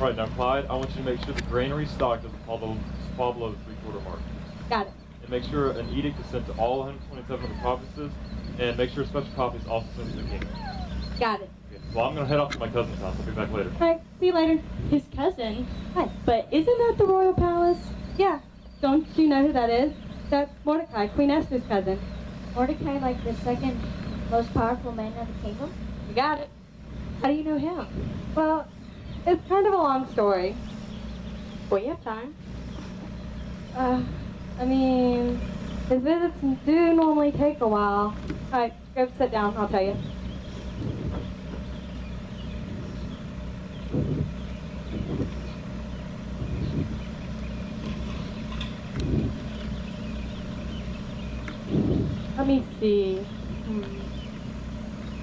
Right, now Clyde, I want you to make sure the granary stock doesn't fall below the 3/4 mark. Got it. And make sure an edict is sent to all 127 of the provinces, and make sure a special copy is also sent to the king. Got it. Okay, well, I'm going to head off to my cousin's house. I'll be back later. All right, see you later. His cousin? Hi. But isn't that the royal palace? Yeah, don't you know who that is? That's Mordecai, Queen Esther's cousin. Mordecai, like the second most powerful man in the kingdom? You got it. How do you know him? Well, it's kind of a long story. Well, you have time. I mean, his visits do normally take a while. All right, go sit down, I'll tell you. Let me see.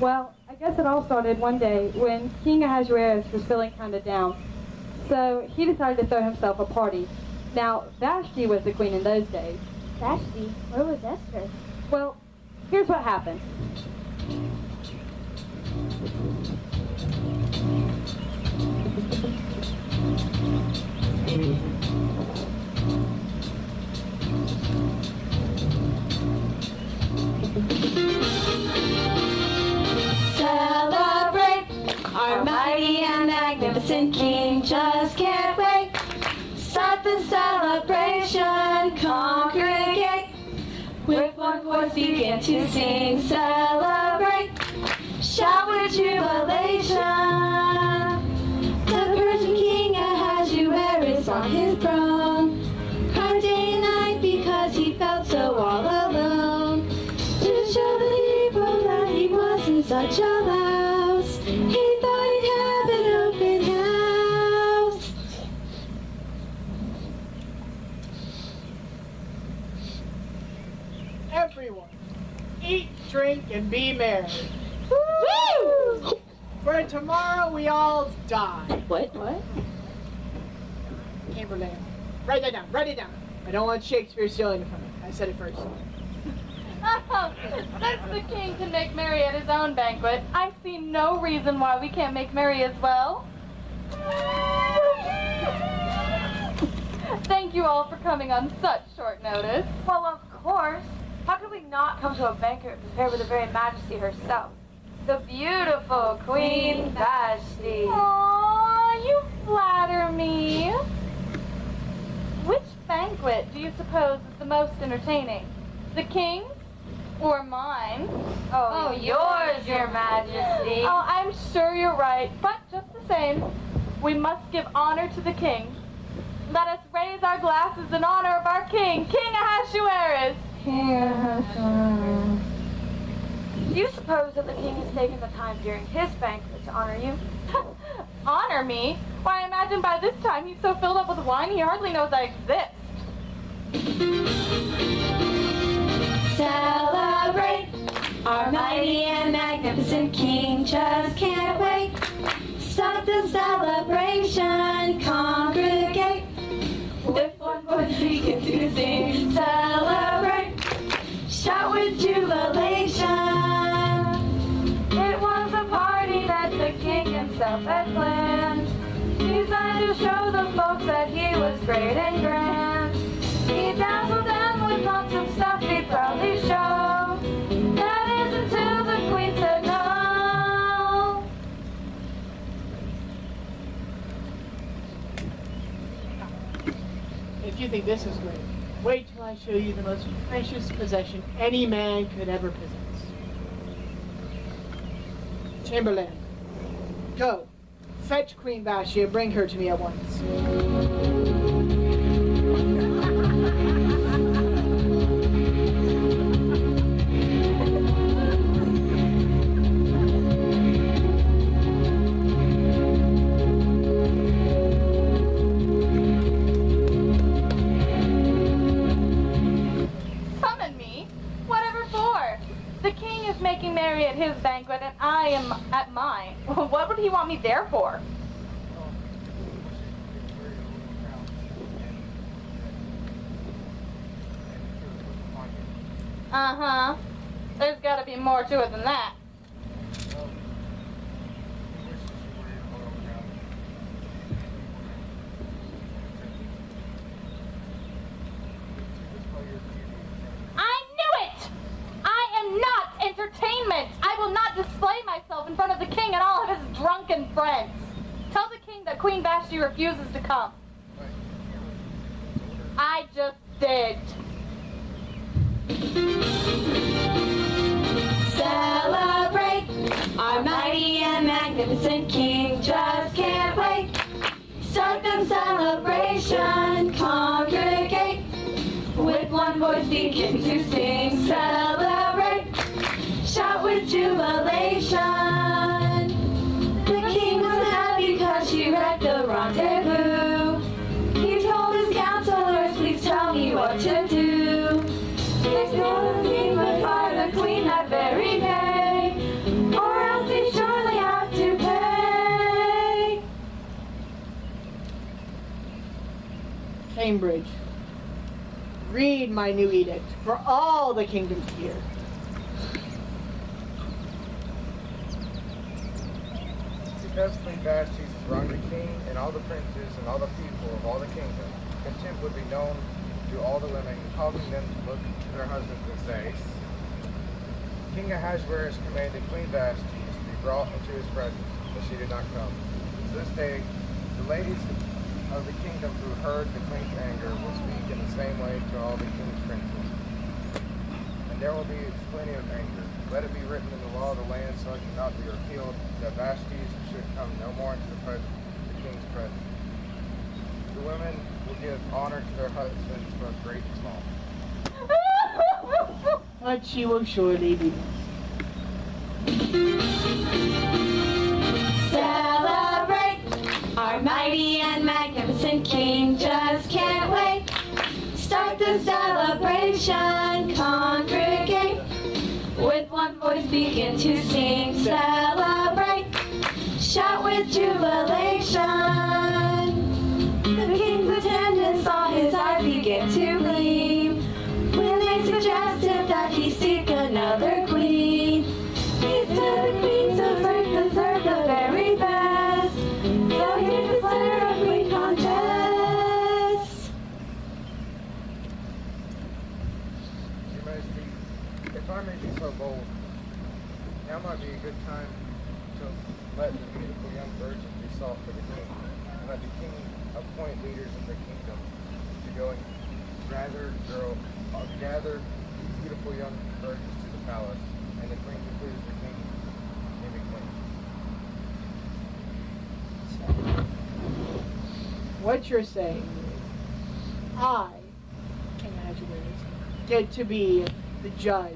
Well, I guess it all started one day when King Ahasuerus was feeling kind of down. So he decided to throw himself a party. Now, Vashti was the queen in those days. Vashti? Where was Esther? Well, here's what happened. Celebrate our mighty and magnificent King. Just can't wait. Start the celebration. Congregate. With one voice begin to sing. Celebrate. Shout with jubilation. The Persian King Ahasuerus on his throne. Cried day and night because he felt so all alone. To show the people that he wasn't such a louse, he thought he'd have an open house. Everyone, eat, drink, and be merry. Woo! For tomorrow we all die. What? Chamberlain, write that down, write it down. I don't want Shakespeare stealing it from me. I said it first. Oh, since the king can make merry at his own banquet, I see no reason why we can't make merry as well. Thank you all for coming on such short notice. Well, of course. How could we not come to a banquet prepared with the very Majesty herself? The beautiful Queen Vashti. Aww, you flatter me. Which banquet do you suppose is the most entertaining? The king's or mine? Oh, yours, Your Majesty. Oh, I'm sure you're right, but just the same, we must give honor to the king. Let us raise our glasses in honor of our king, King Ahasuerus. Do you suppose that the king has taken the time during his banquet to honor you? Honor me? Why, I imagine by this time he's so filled up with wine he hardly knows I exist. Celebrate our mighty and magnificent King. Just can't wait. Start the celebration. Congregate. With one voice begin to sing. Celebrate. Shout with jubilation. It was a party that the king himself had planned. Designed to show the folks that he was great and grand. He dazzled them with lots of stuff he'd proudly show. That is until the queen said no. If you think this is great, wait till I show you the most precious possession any man could ever possess. Chamberlain, go. Fetch Queen Vashti and bring her to me at once. Summon me? Whatever for? The king is making merry at his banquet and I am at mine. What would he want me there for? Uh-huh. There's gotta be more to it than that. Queen Vashti refuses to come. I just did. Celebrate, our mighty and magnificent King just can't wait. Start the celebration, congregate, with one voice begin to sing. Celebrate, shout with jubilation. The king was mad because she wrecked the rendezvous. He told his counselors, please tell me what to do. They told the king would fire the queen that very day, or else he surely have to pay. Cambridge, read my new edict for all the kingdom to hear. Because Queen Vashti has wronged the king and all the princes and all the people of all the kingdom, contempt would be known to all the women, causing them to look to their husbands and say, King Ahasuerus commanded Queen Vashti to be brought into his presence, but she did not come. To this day, the ladies of the kingdom who heard the queen's anger will speak in the same way to all the king's princes. And there will be plenty of anger. Let it be written in the law of the land so it cannot be repealed, that Vashti should come no more into the king's presence. The women will give honor to their husbands, both great and small. But she will surely be Celebrate, our mighty and magnificent king just can't wait. Start the celebration, congregate, with one voice begin to sing. Celebrate, shout with jubilation. The king's attendants saw his eyes begin to gleam when they suggested that he seek another queen. He said the queens of earth deserve the very best, so he declared a queen contest. Your Majesty, if I may be so bold, now might be a good time to let the beautiful young virgins be sought for the king, and let the king appoint leaders of the kingdom to go and gather beautiful young virgins to the palace, and the queen declares the king to be queen. what you're saying. I, King Ahasuerus, get to be the judge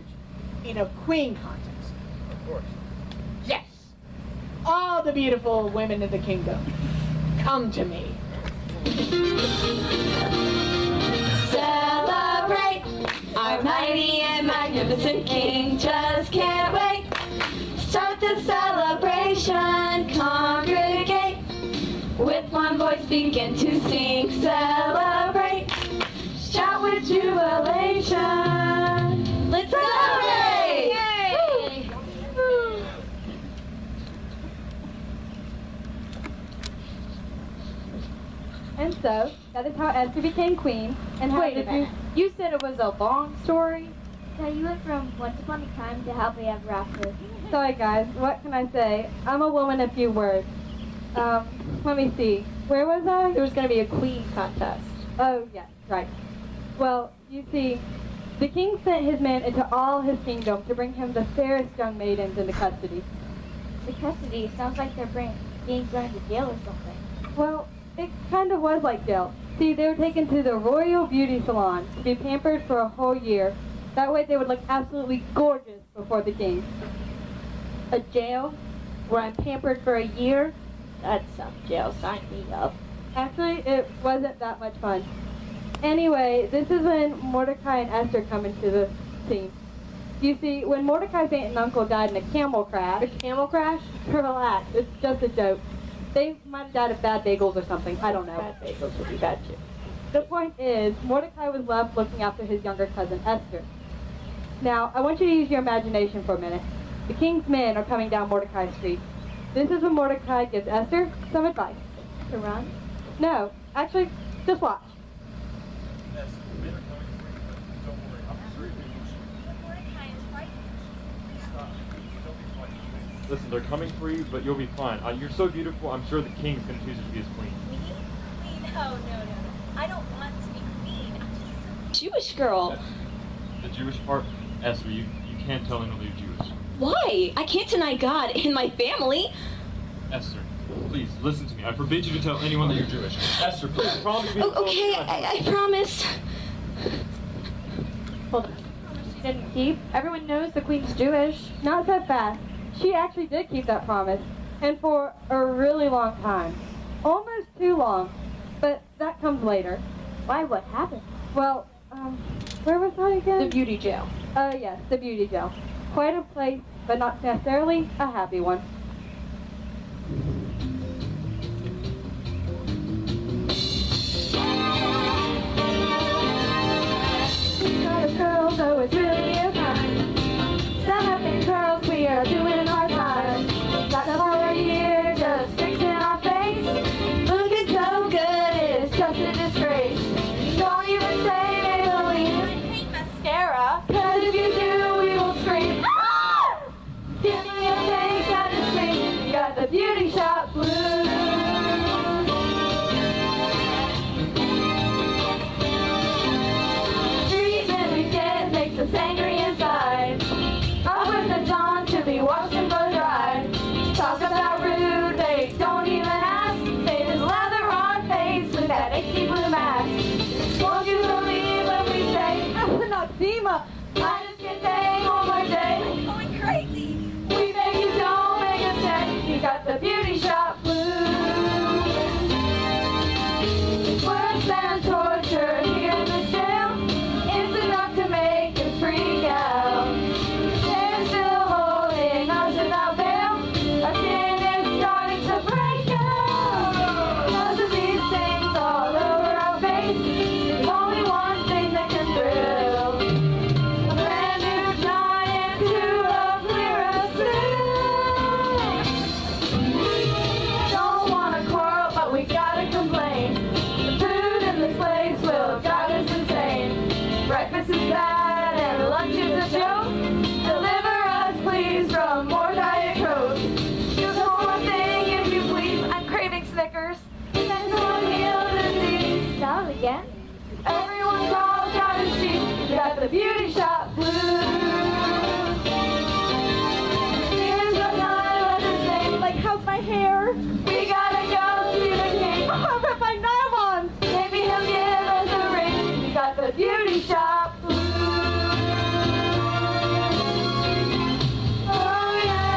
in a queen contest. Of course. Yes! All the beautiful women in the kingdom, come to me. Celebrate, our mighty and magnificent king just can't wait. Start the celebration, congregate, with one voice begin to sing. Celebrate, shout with jubilation. Let's celebrate! Yay! And so, that is how Esther became queen, and how Wait a minute. You said it was a long story? Yeah, you went from once upon a time to happily ever after. Sorry guys, what can I say? I'm a woman of few words. Let me see. Where was I? There was going to be a queen contest. Oh, yes, right. Well, you see, the king sent his men into all his kingdom to bring him the fairest young maidens into custody. The custody sounds like they're being thrown to jail or something. Well, it kind of was like jail. See, they were taken to the Royal Beauty Salon to be pampered for a whole year. That way they would look absolutely gorgeous before the king. A jail where I'm pampered for a year? That's some jail. Sign me up. Actually, it wasn't that much fun. Anyway, this is when Mordecai and Esther come into the scene. You see, when Mordecai's aunt and uncle died in a camel crash... A camel crash? Relax, it's just a joke. They might have died of bad bagels or something, I don't know. Bad bagels would be bad too. The point is, Mordecai was left looking after his younger cousin, Esther. Now, I want you to use your imagination for a minute. The king's men are coming down Mordecai Street. This is when Mordecai gives Esther some advice. To run? No, actually, just watch. Yes, the men are coming for you, but don't worry. I'm sure you can. Mordecai is frightened. Stop. Don't be frightened. Listen, they're coming for you, but you'll be fine. You're so beautiful, I'm sure the king's going to choose you to be his queen. Me? Queen? Oh, no. I don't want to be queen. I'm just a Jewish girl. The Jewish part? Esther, you can't tell anyone that you're Jewish. Why? I can't deny God and my family. Esther, please, listen to me. I forbid you to tell anyone that you're Jewish. Esther, please, promise me. Okay, I promise. Hold on. She didn't keep. Everyone knows the queen's Jewish. Not so fast. She actually did keep that promise, and for a really long time. Almost too long, but that comes later. Why? What happened? Well, where was I again? The beauty jail. Oh, yes, the beauty jail. Quite a place, but not necessarily a happy one. Got a girl, though it's really a time. Snapping curls, we are doing our time. Got a whole year just fixing our face. Looking so good, it's just a disgrace. Don't even say Maybelline. I hate mascara. Cause if you do, we will scream. Ah! Give me a face and a scream. You got the beauty shop blues. Treatment we get makes us angry inside. Up with the dawn to be washed and blow dry. Talk about rude, they don't even ask. They just lather our face with that achy blue mask. Won't you believe when we say, Noxema, I just can't stay one more day. I'm going crazy. We beg you don't make us stay. You got the beauty shop blues. It's worse than torture here in this jail. It's enough to make us freak out. They're still holding us without bail. Our skin is starting to break out. Because of these things all over our face. There's only one thing that can thrill. A brand new giant to clear us through. Don't wanna quarrel, but we gotta complain. The food in this place will drive us insane. Breakfast is bad and lunch is a joke. Deliver us, please, from more Diet Coke. Just one more thing, if you please. I'm craving Snickers. Mental heal disease. Salad again? Everyone calls out his cheap. You got the beauty shop blues. Here's the time of the same. Like, how's my hair? We gotta go see the king. How about my nylons? Maybe he'll give us a ring. You got the beauty shop blues. Oh yeah.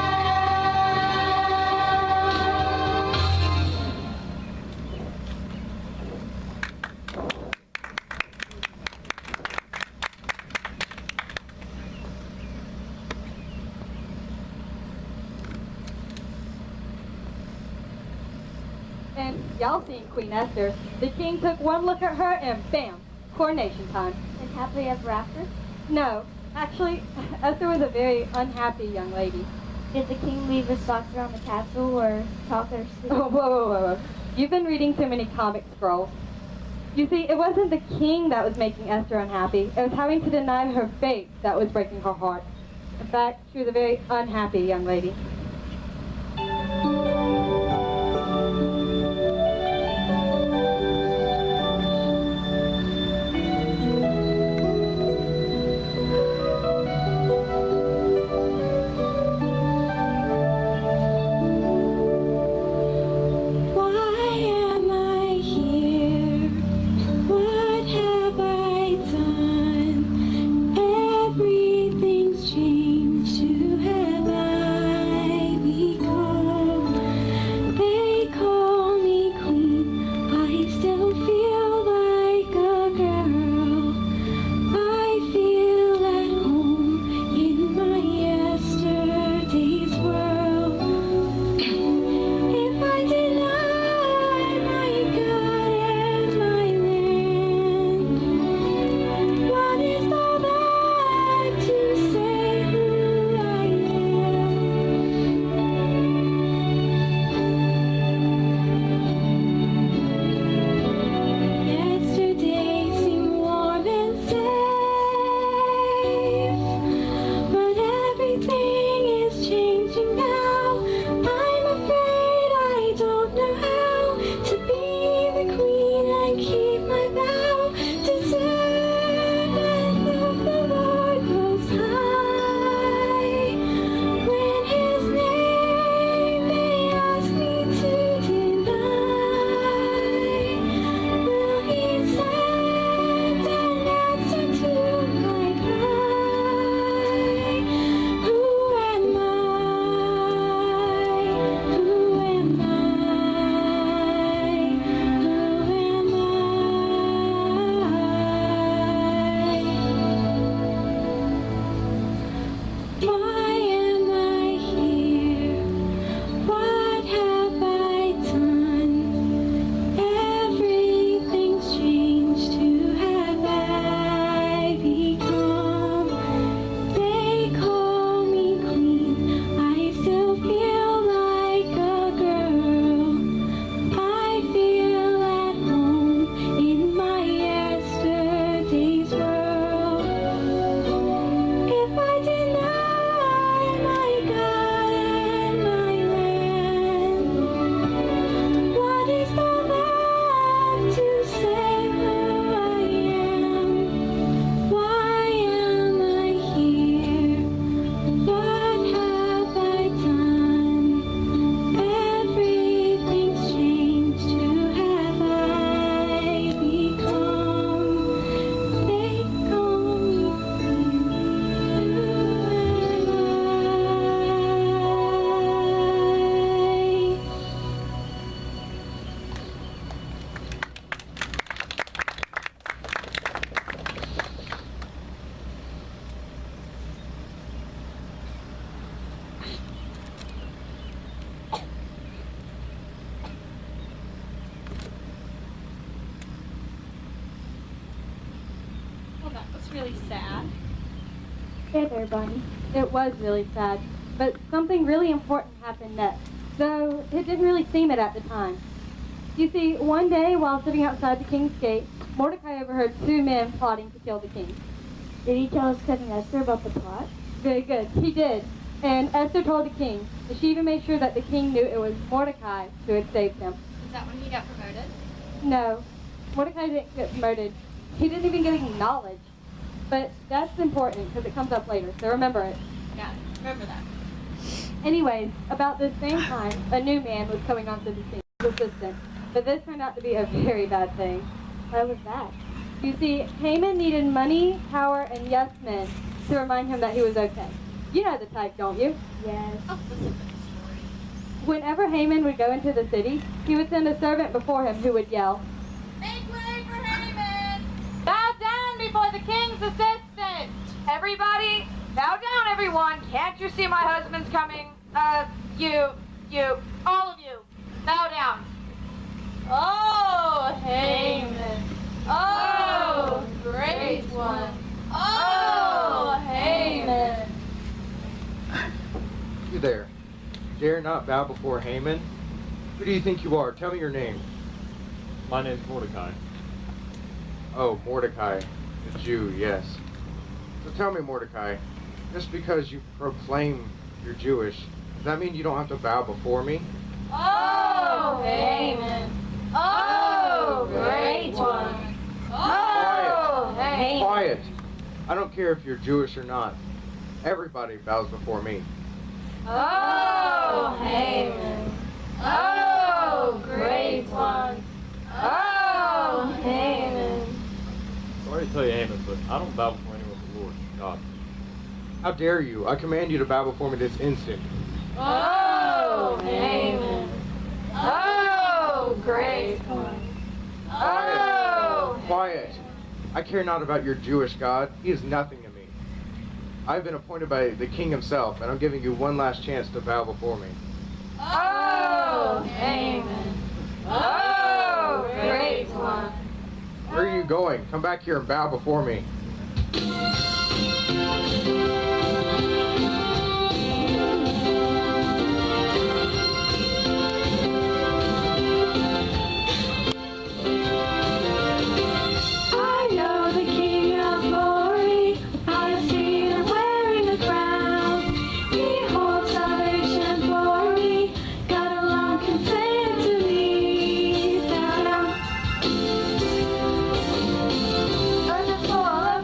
And y'all seen Queen Esther. The king took one look at her and bam, coronation time. And happily ever after? No, actually, Esther was a very unhappy young lady. Did the king leave his thoughts around the castle or talk or sleep? Oh, whoa. You've been reading too many comic scrolls. You see, it wasn't the king that was making Esther unhappy. It was having to deny her fate that was breaking her heart. In fact, she was a very unhappy young lady. Why am I here? What have I done? Everything's changed. Who have I Okay there, Bunny. It was really sad, but something really important happened next, though it didn't really seem it at the time. You see, one day while sitting outside the king's gate, Mordecai overheard two men plotting to kill the king. Did he tell his cousin Esther about the plot? Very good, he did. And Esther told the king, and she even made sure that the king knew it was Mordecai who had saved him. Is that when he got promoted? No, Mordecai didn't get promoted. He didn't even get acknowledged. But that's important because it comes up later, so remember it. Got it. Remember that. Anyways, about the same time, a new man was coming onto the scene, his assistant. But this turned out to be a very bad thing. Why was that? You see, Haman needed money, power, and yes men to remind him that he was okay. You know the type, don't you? Yes. Oh, listen to the story. Whenever Haman would go into the city, he would send a servant before him who would yell, Make way for Haman! Bow down before the king's assistant! Everybody, bow down, everyone! Can't you see my husband's coming? All of you, bow down. Oh, Haman. Oh, great one. Oh, Haman. You there. Dare not bow before Haman? Who do you think you are? Tell me your name. My name's Mordecai. Oh, Mordecai, the Jew, yes. So tell me, Mordecai, just because you proclaim you're Jewish, does that mean you don't have to bow before me? Oh, Haman. Oh, great one. Oh, Haman. Quiet! I don't care if you're Jewish or not. Everybody bows before me. Oh, Haman. Oh, great one. Oh, Haman. Sorry to tell you, Haman, but I don't bow before anyone but the Lord, God. How dare you? I command you to bow before me this instant. Oh, Haman. Oh, great one. Oh, Quiet! I care not about your Jewish God. He is nothing to me. I've been appointed by the king himself, and I'm giving you one last chance to bow before me. Oh, Haman. Oh, great one. Where are you going? Come back here and bow before me. I know the King of Glory. I see him wearing a crown. He holds salvation for me. God alone can save to me. Bow down. Earth is full of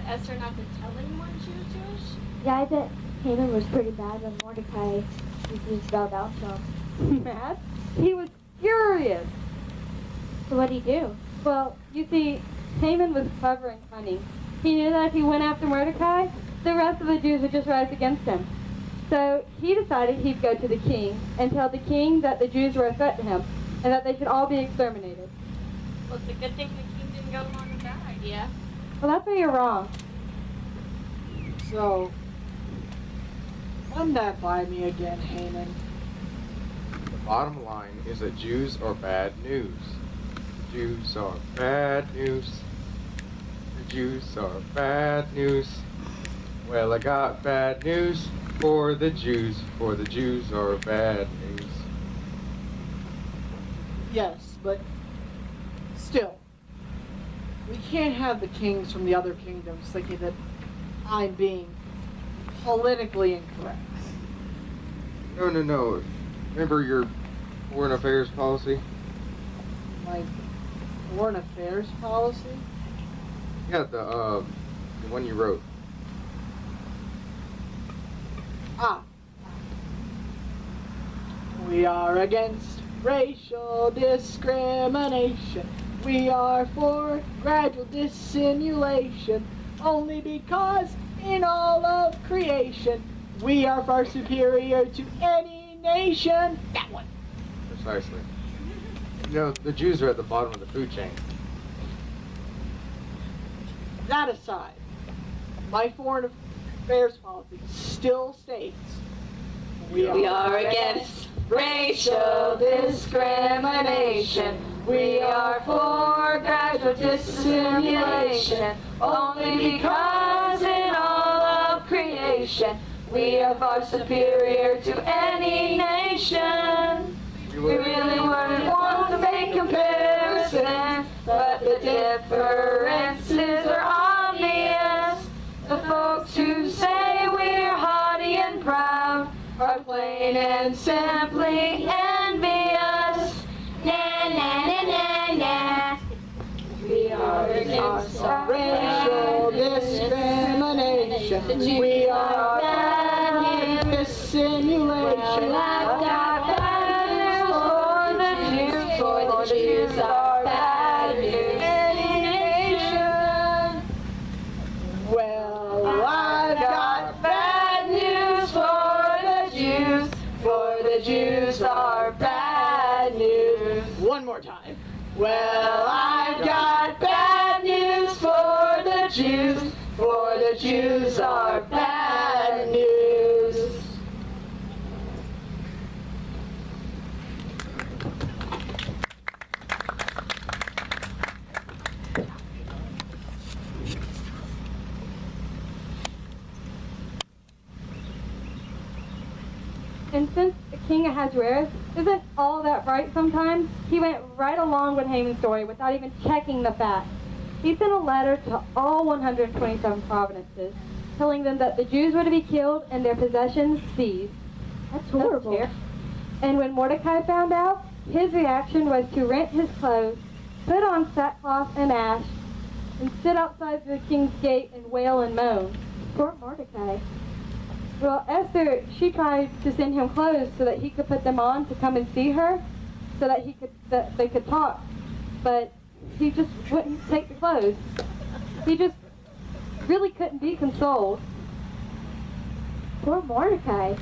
Esther not to tell anyone she was Jewish? Yeah, I bet Haman was pretty bad when Mordecai refused to bow down to him. Mad? He was furious. So what'd he do? Well, you see, Haman was clever and cunning. He knew that if he went after Mordecai, the rest of the Jews would just rise against him. So he decided he'd go to the king and tell the king that the Jews were a threat to him and that they should all be exterminated. Well, it's a good thing the king didn't go along with that idea. Well, that's where you're wrong. So, run that by me again, Haman. The bottom line is that Jews are bad news. The Jews are bad news. The Jews are bad news. Well, I got bad news for the Jews are bad news. Yes, but still, we can't have the kings from the other kingdoms thinking that I'm being politically incorrect. No. Remember your foreign affairs policy? My foreign affairs policy? Yeah, the one you wrote. We are against racial discrimination. We are for gradual dissimulation. Only because in all of creation we are far superior to any nation. That one. Precisely. You know, the Jews are at the bottom of the food chain. That aside, my foreign affairs policy still states we are against racial discrimination. We are for gradual dissimulation. Only because in all of creation we are far superior to any nation. We really wouldn't want to make comparisons, but the differences are obvious. The folks who say we're haughty and proud are plain and simply envious. Na na na na na. We are against racial discrimination. We are bad dissimulation. I've got bad news for the Jews. For the Jews are bad news. Any nation. Well, I've got bad news for the Jews. For the Jews are bad news. One more time. Well, I've got bad news for the Jews. For the Jews are bad news. And since King Ahasuerus isn't all that bright sometimes, he went right along with Haman's story without even checking the facts. He sent a letter to all 127 provinces, telling them that the Jews were to be killed and their possessions seized. That's horrible. That's and when Mordecai found out, his reaction was to rent his clothes, put on sackcloth and ash, and sit outside the king's gate and wail and moan. Poor Mordecai. Well, Esther, she tried to send him clothes so that he could put them on to come and see her, so that they could talk. But he just wouldn't take the clothes. He just really couldn't be consoled. Poor Mordecai.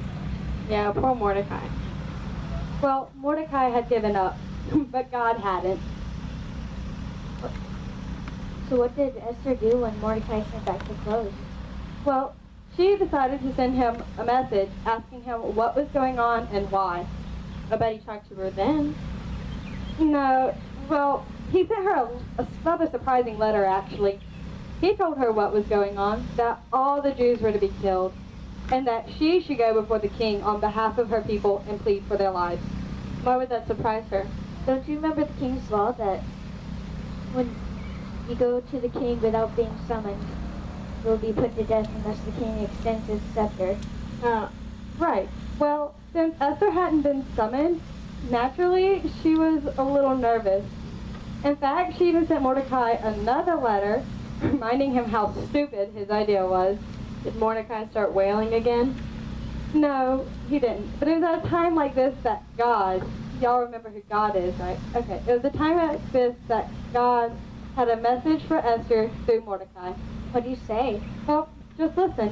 Yeah, poor Mordecai. Well, Mordecai had given up, but God hadn't. So what did Esther do when Mordecai sent back the clothes? Well, she decided to send him a message asking him what was going on and why. I bet he talked to her then. No, well, he sent her a rather surprising letter, actually. He told her what was going on, that all the Jews were to be killed, and that she should go before the king on behalf of her people and plead for their lives. Why would that surprise her? Don't you remember the king's law that when you go to the king without being summoned, you will be put to death unless the king extends his scepter? Right. Well, since Esther hadn't been summoned, naturally, she was a little nervous. In fact, she even sent Mordecai another letter reminding him how stupid his idea was. Did Mordecai start wailing again? No, he didn't. But it was at a time like this that God, y'all remember who God is, right? Okay, it was a time like this that God had a message for Esther through Mordecai. What do you say? Well, just listen.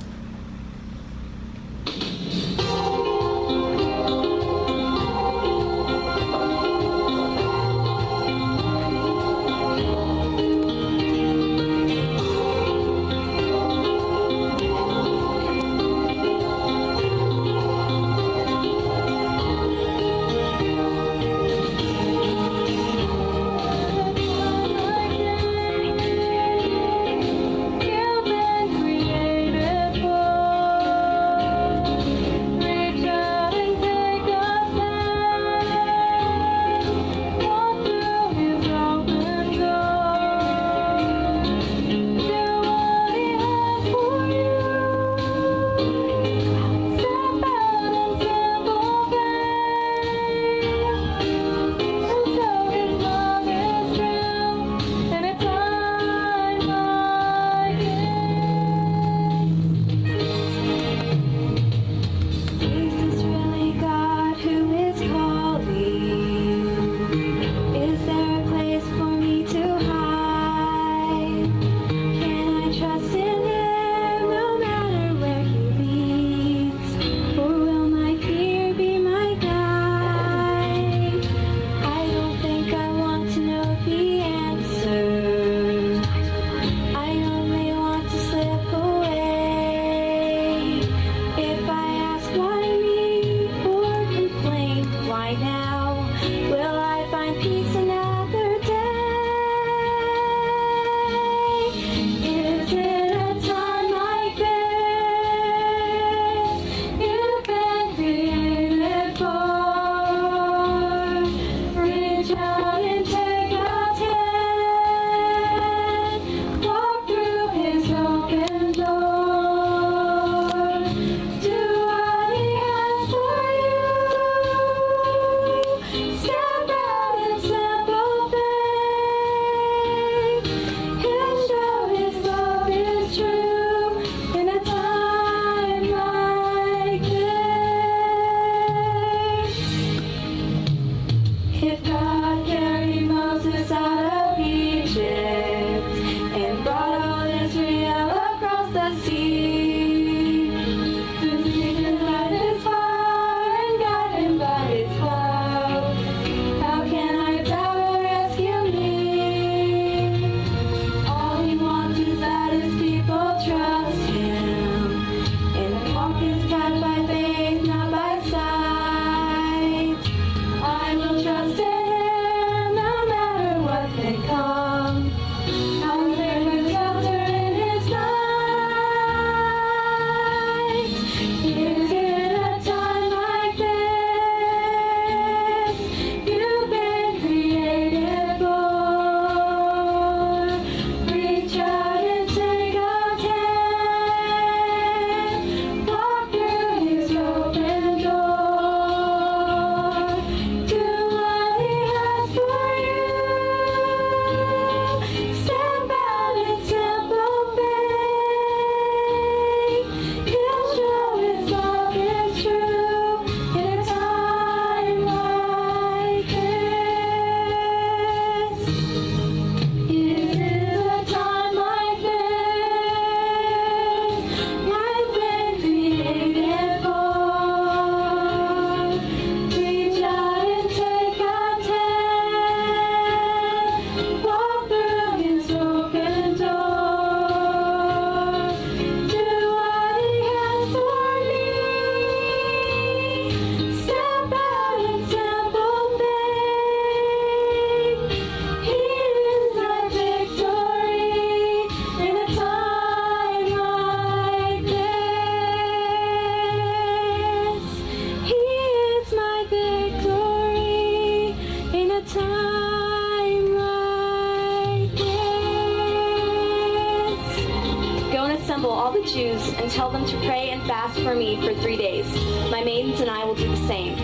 Jews and tell them to pray and fast for me for 3 days. My maidens and I will do the same.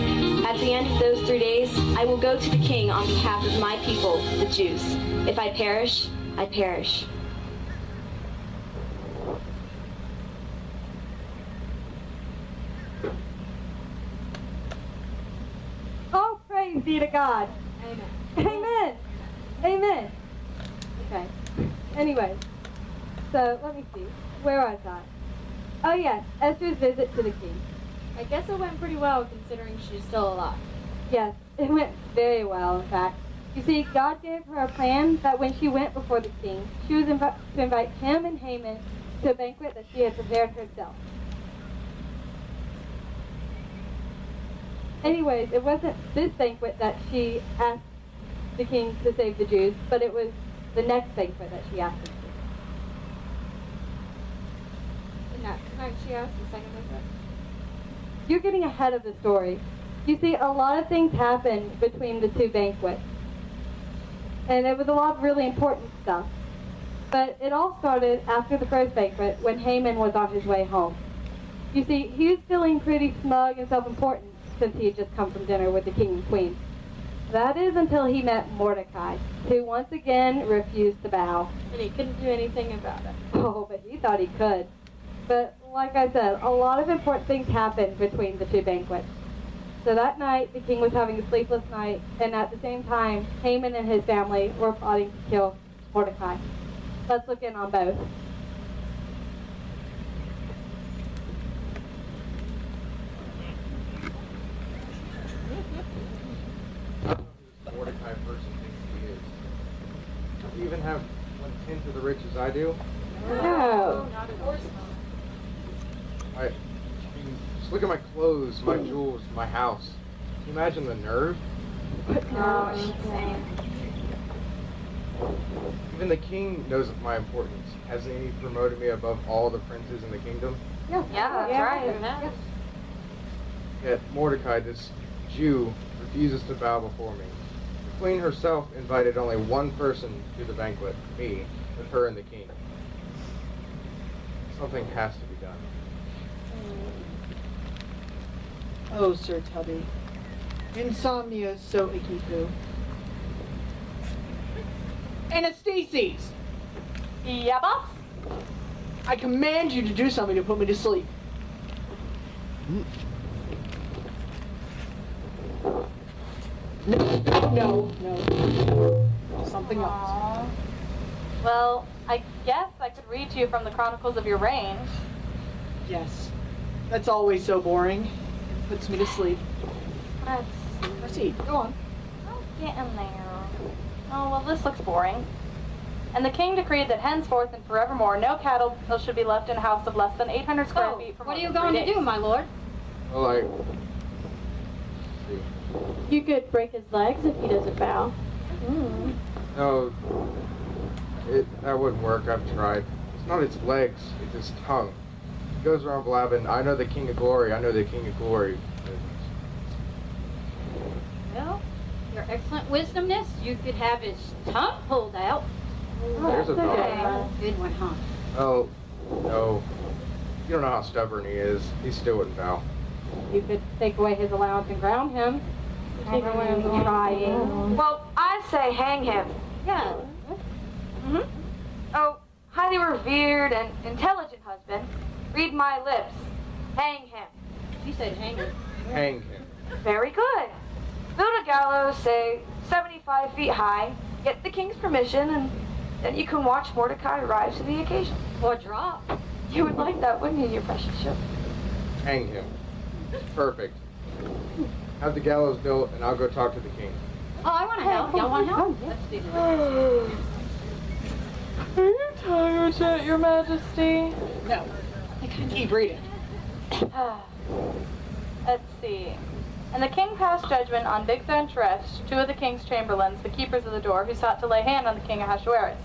At the end of those 3 days, I will go to the king on behalf of my people, the Jews. If I perish, I perish. Oh, praise be to God. Amen. Amen. Amen. Okay. Anyway, so let me see. Where was I? Oh yes, Esther's visit to the king. I guess it went pretty well considering she's still alive. Yes, it went very well, in fact. You see, God gave her a plan that when she went before the king, she was to invite him and Haman to a banquet that she had prepared herself. Anyways, it wasn't this banquet that she asked the king to save the Jews, but it was the next banquet that she asked him to. And that's the night she asked the second banquet. You're getting ahead of the story. You see, a lot of things happened between the two banquets. And it was a lot of really important stuff. But it all started after the first banquet when Haman was on his way home. You see, he was feeling pretty smug and self-important since he had just come from dinner with the king and queen. That is until he met Mordecai, who once again refused to bow. And he couldn't do anything about it. Oh, but he thought he could. But like I said, a lot of important things happened between the two banquets. So that night, the king was having a sleepless night, and at the same time, Haman and his family were plotting to kill Mordecai. Let's look in on both. Mordecai person thinks he is. Do you even have 1/10 of the riches I do? No. Not at all. I mean, just look at my clothes, my jewels, my house. Can you imagine the nerve? Even the king knows of my importance. Hasn't he promoted me above all the princes in the kingdom? Yeah, that's right. Yet Mordecai, this Jew, refuses to bow before me. The queen herself invited only one person to the banquet, me, with her and the king. Something has to be done. Oh, Sir Tubby. Insomnia is so icky poo. Anastasis! Yeah, boss? I command you to do something to put me to sleep. No. Something else. Aww. Well, I guess I could read to you from the Chronicles of your reign. Yes. That's always so boring. It puts me to sleep. Let's see. Proceed. Go on. I'll get in there. Oh, well, this looks boring. And the king decreed that henceforth and forevermore no cattle should be left in a house of less than 800 square feet for What more are you than 3 going to days. do, my lord? Well, You could break his legs if he doesn't bow. no, that wouldn't work. I've tried. It's not its legs, it's its tongue. He goes around blabbing, I know the King of Glory, I know the King of Glory. Well, your excellent wisdomness, you could have his tongue pulled out. There's a thought. Good one, huh? Oh, no. You don't know how stubborn he is. He still wouldn't bow. You could take away his allowance and ground him. Everyone's trying. Well, I say hang him. Yeah. Oh, highly revered and intelligent husband, read my lips. Hang him. He said hang him. Hang him. Very good. Build a gallows, say 75 feet high, get the king's permission, and then you can watch Mordecai rise to the occasion. Or drop. You would like that, wouldn't you, your precious ship? Hang him. Perfect. Have the gallows built, and I'll go talk to the king. Oh, I want to help. Y'all want to help? Let's do this. Are you tired yet, your majesty? No. Keep reading. Let's see. And the king passed judgment on Bigtha and Teresh, two of the king's chamberlains, the keepers of the door, who sought to lay hand on the king Ahasuerus.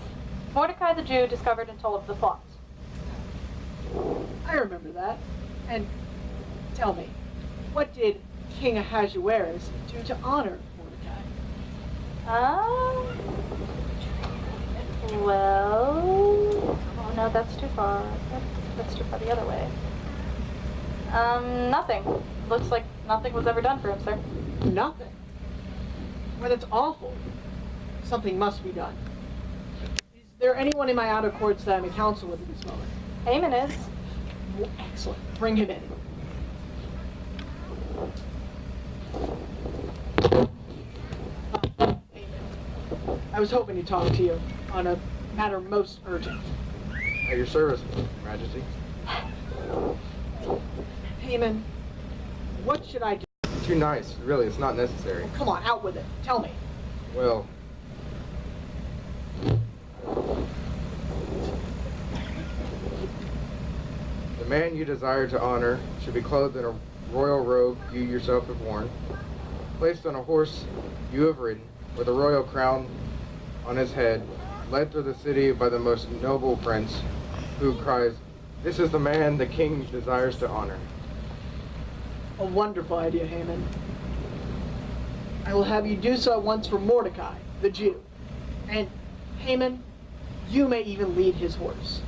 Mordecai the Jew discovered and told of the plot. I remember that. And tell me, what did King Ahasuerus do to honor Mordecai? Well... Oh, no, that's too far. That's too far the other way. Nothing. Looks like nothing was ever done for him, sir. Nothing. Well, that's awful. Something must be done. Is there anyone in my outer courts that I'm in council with at this moment? Haman is. Well, excellent. Bring him in. I was hoping to talk to you on a matter most urgent. At your service, Majesty. Haman, what should I do? Too nice. Really, it's not necessary. Come on, out with it. Tell me. Well, the man you desire to honor should be clothed in a royal robe you yourself have worn, placed on a horse you have ridden, with a royal crown on his head, led through the city by the most noble prince, who cries, "This is the man the king desires to honor." A wonderful idea, Haman. I will have you do so at once for Mordecai, the Jew. And, Haman, you may even lead his horse.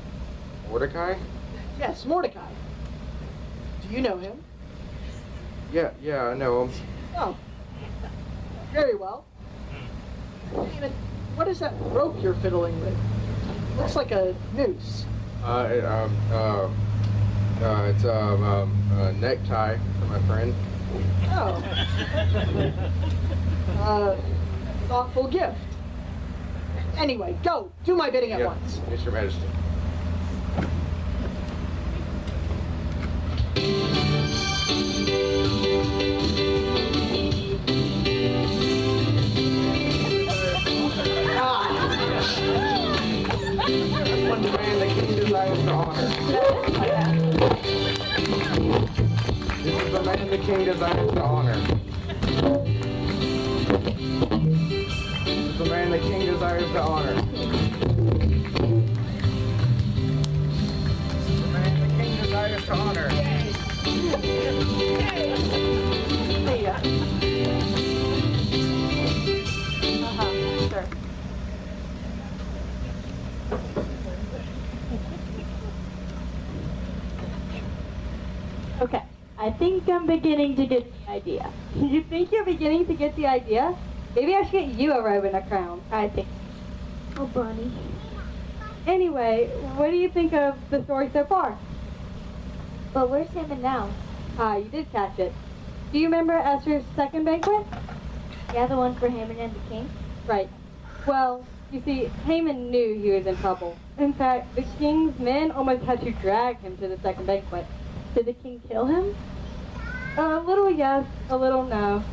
Mordecai? Yes, Mordecai. Do you know him? Yeah, I know him. Oh. Very well. Haman, what is that rope you're fiddling with? Looks like a noose. It's a necktie for my friend. Oh. Thoughtful gift. Anyway, go. Do my bidding at once. Yes, Your Majesty. One man the king desires to honor. This is the man the king desires to honor. This is the man the king desires to honor. This is the man the king desires to honor. Sure. Okay, I think I'm beginning to get the idea. You think you're beginning to get the idea? Maybe I should get you a robe and a crown. I think. Oh, Bonnie. Anyway, what do you think of the story so far? But where's Haman now? Ah, you did catch it. Do you remember Esther's second banquet? Yeah, the one for Haman and the king? Right. Well, you see, Haman knew he was in trouble. In fact, the king's men almost had to drag him to the second banquet. Did the king kill him? A little yes, a little no.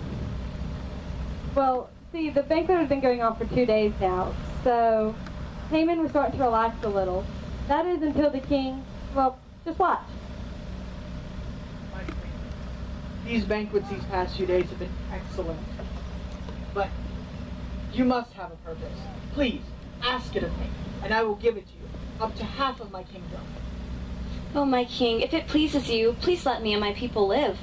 Well, see, the banquet has been going on for 2 days now, so Haman was starting to relax a little. That is until the king, well, just watch. These banquets these past few days have been excellent. But you must have a purpose. Please, ask it of me, and I will give it to you, up to half of my kingdom. Oh, my king, if it pleases you, please let me and my people live.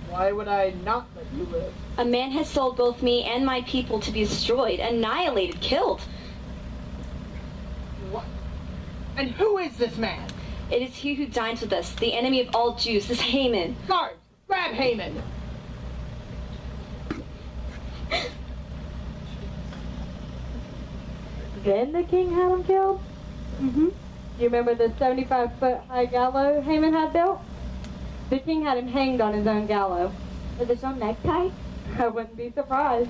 Why would I not let you live? A man has sold both me and my people to be destroyed, annihilated, killed. What? And who is this man? It is he who dines with us, the enemy of all Jews, this Haman. Guards, grab Haman! Then the king had him killed? Mm-hmm. You remember the 75-foot high gallows Haman had built? The king had him hanged on his own gallows. With his own necktie? I wouldn't be surprised.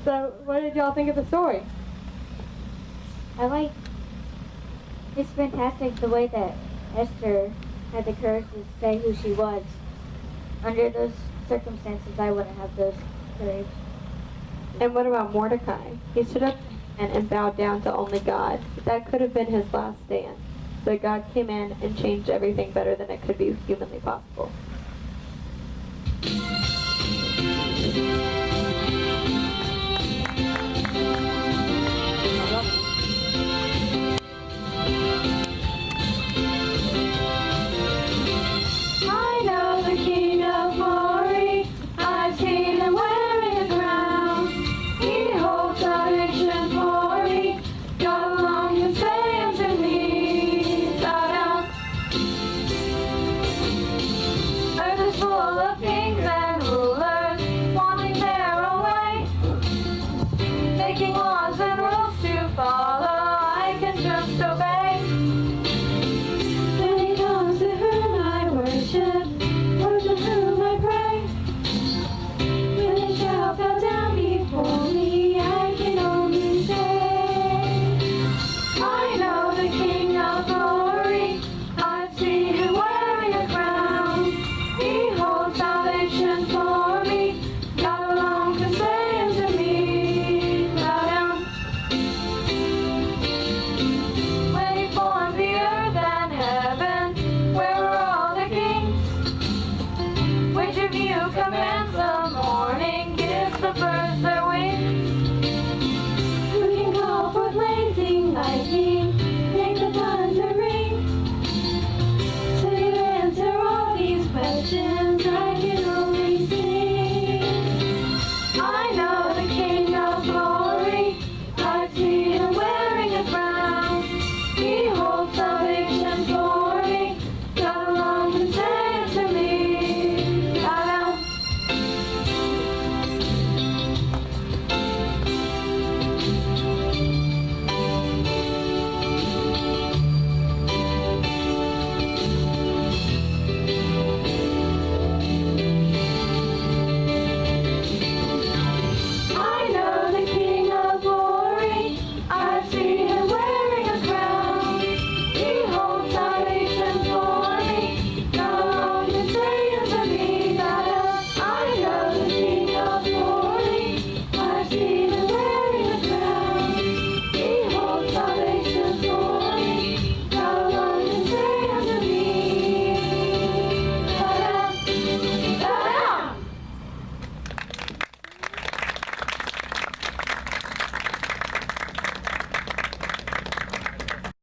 So, what did y'all think of the story? It's fantastic the way that Esther had the courage to say who she was. Under those circumstances, I wouldn't have those courage. And what about Mordecai? He stood up and bowed down to only God. That could have been his last stand. But God came in and changed everything better than it could be humanly possible. I know the King of Glory. I've seen him wearing a crown. He holds salvation for me. God alone can say unto me, bow down. Earth is full of kings and rulers, wanting their own way, making laws and rules to follow. I can just obey. When he comes to whom I worship,